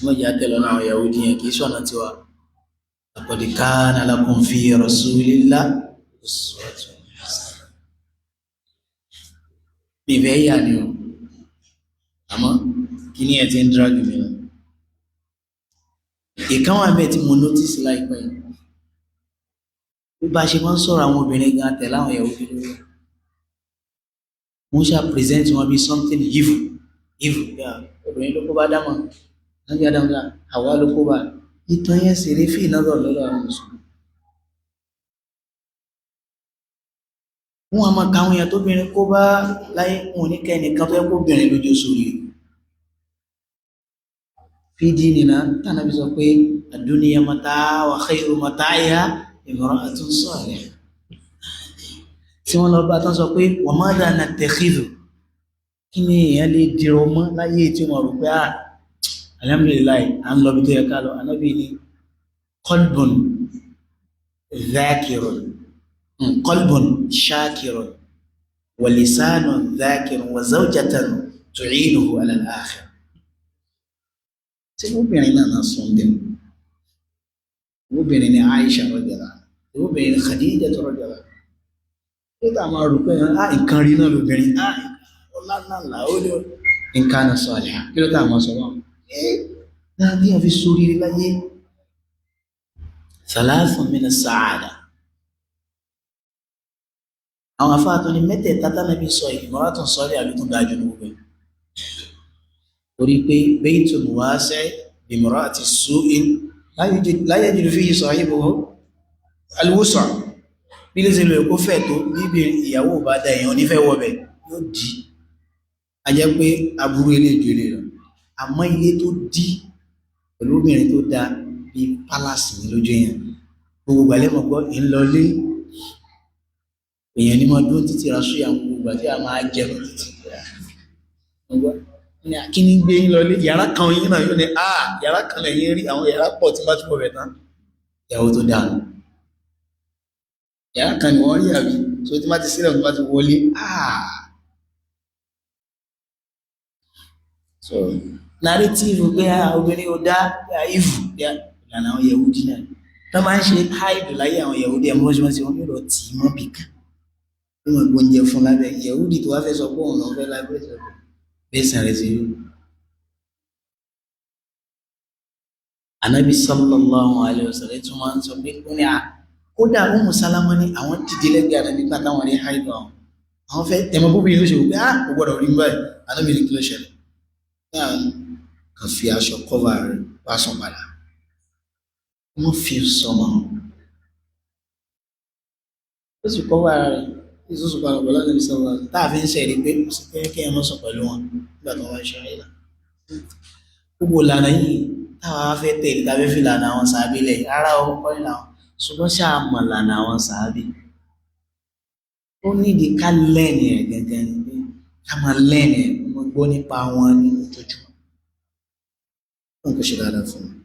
wọ́n jẹ́ àtẹ̀lọ́ náà àwọn Yahudi yẹn kì í ṣọ̀nà tiwa. Laqad kana lakum fi rasulillahi uswatun hasanah. Ìfẹ́ yà ni o, àmọ́ kí ni ẹ ti ń dráàgì mi lọ. Ìkan wà bẹ́ẹ̀ tí mo notice láìpẹ́ yìí. Bí bá ṣe máa ń sọ̀rọ̀ àwọn obìnrin gan tẹ̀lé àwọn Yahudi lórí. Wọ́n ṣá present wọn bí something evil. Obìnrin ló kó bá dámọ̀. Nàbí Ádámù Háwà ló kó bá. Ìtàn yẹn sì rí fí náà lọ́dọ̀ àwọn Mùsùlùmí. Wọ́n a máa ka àwọn èèyàn tóbìnrin kó bá láyé wọn ní kẹ́nìkan tó yẹ kó bìnrin lójú sórí. Fídí nìna tánàbí sọ pé ad-dunya mata' wa khayru mata'iha imra'atun salihah. Tí wọ́n lọ bá tán sọ pé wa madha nattakhidhu, kí ni èèyàn lè dìrọ̀ mọ́ láyé tí wọ́n rò pé alhamdulillah à ń lọ bí tó yẹ ká lọ. Ànábì ni qalbun dhakirun, qalbun shakirun, wa lisanun dhakirun, wa zawjatan tu'inuhu ala al-akhirah. Tí obìnrin náà sọ ń bẹ̀rẹ̀, obìnrin ni Aisha radiyallahu anha, obìnrin ni Khadija radiyallahu anha. Ó dà máa rò pé nǹkan rí náà lóbìnrin, ọlá náà là ó lé nǹkan náà sọ àlẹ́ kí ló dà máa sọ wọn. Náà bí wọ́n fi sórí láyé. Thalathun min as-sa'ada. Àwọn afáàtọ́ ni mẹ́tẹ̀ẹ̀ta tánàbí sọ imra'atun salihah àlùtún dájú ní gbogbo ẹ̀. Torí pé baytun wasi' bi imra'ati su'in la yajidu fihi sahibuhu al-wus'a. Bí lè ṣe lò ẹ̀kọ́ fẹ́ tó bíbí ìyàwó bá dá èèyàn onífẹ́ wọ́bẹ̀ yóò dí. A jẹ́ pé aburú ilé ìjọ ilé rẹ̀. Àmọ́ ilé tó dí pẹ̀lú obìnrin tó dá bí pálásì ní lójú èèyàn. Gbogbo gbàlẹ́ mọ̀ gbọ́ ìlọlé èèyàn ní mọ́ dún títí raṣú ìyàwó gbogbo àti a máa jẹ́ lọ títí. Kí ni gbé yín lọlé yàrá kan yín náà yóò ní yàrá kan lẹ́yìn rí àwọn yàrá pọ̀ tí bá túbọ̀ bẹ̀ tán. Ìyàwó tó dáa yàrá kan ni wọ́n rí àbí so tí má ti sílẹ̀ tó bá ti wọlé so narrative pé obìnrin ò dá ìfù ìlànà àwọn Yahudi náà tó máa ń ṣe háìdù láyé àwọn Yahudi ẹmọ́ṣọ́mọ́sí wọn yóò tí mọ́ bìkà bí wọ́n gbóúnjẹ fún lábẹ́ Yahudi tó wá fẹ́ sọ pé òun lọ fẹ́ lábẹ́ sọ pé bẹ́ẹ̀ sàrẹ̀ sí rí. Ànábì sallallahu alaihi wasallam tí wọ́n sọ pé ó ní kódà Ummu Salama ní àwọn dìde lẹ́gbẹ̀ẹ́ Ànábì nígbà táwọn rí háìdù àwọn fẹ́ tẹ̀mọ́ bóbi ló ṣe wò pé kò gbọ́dọ̀ rí báyìí Ànábì ní kí ló ṣẹlẹ̀ náà kàn fi aṣọ kọ́va rẹ̀ wá sàn padà wọ́n fi sọmọ ó sì kọ́va rẹ̀ ìsúsù padà pẹ̀lú Ànábì sọ̀rọ̀ táàfi ń ṣẹ̀rí pé kò sí kí ẹ mọ́ sọ pẹ̀lú wọn nígbà tó wọ́n ṣe àìlà gbogbo ìlànà yìí táwa fẹ́ tẹ̀lé tàbí fi lànà àwọn sàábì lẹ̀ rárá o kọ́ ìlànà ṣùgbọ́n ṣáà mọ̀ lànà àwọn sàábì ó nídìí ká lẹ́ẹ̀nì ẹ̀ gẹ́gẹ́ ni pé ká máa lẹ́ẹ̀nì ẹ̀ mo gbọ́ nípa wọn ní ojoojúmọ́ wọn kò ṣe dáadáa fún mi.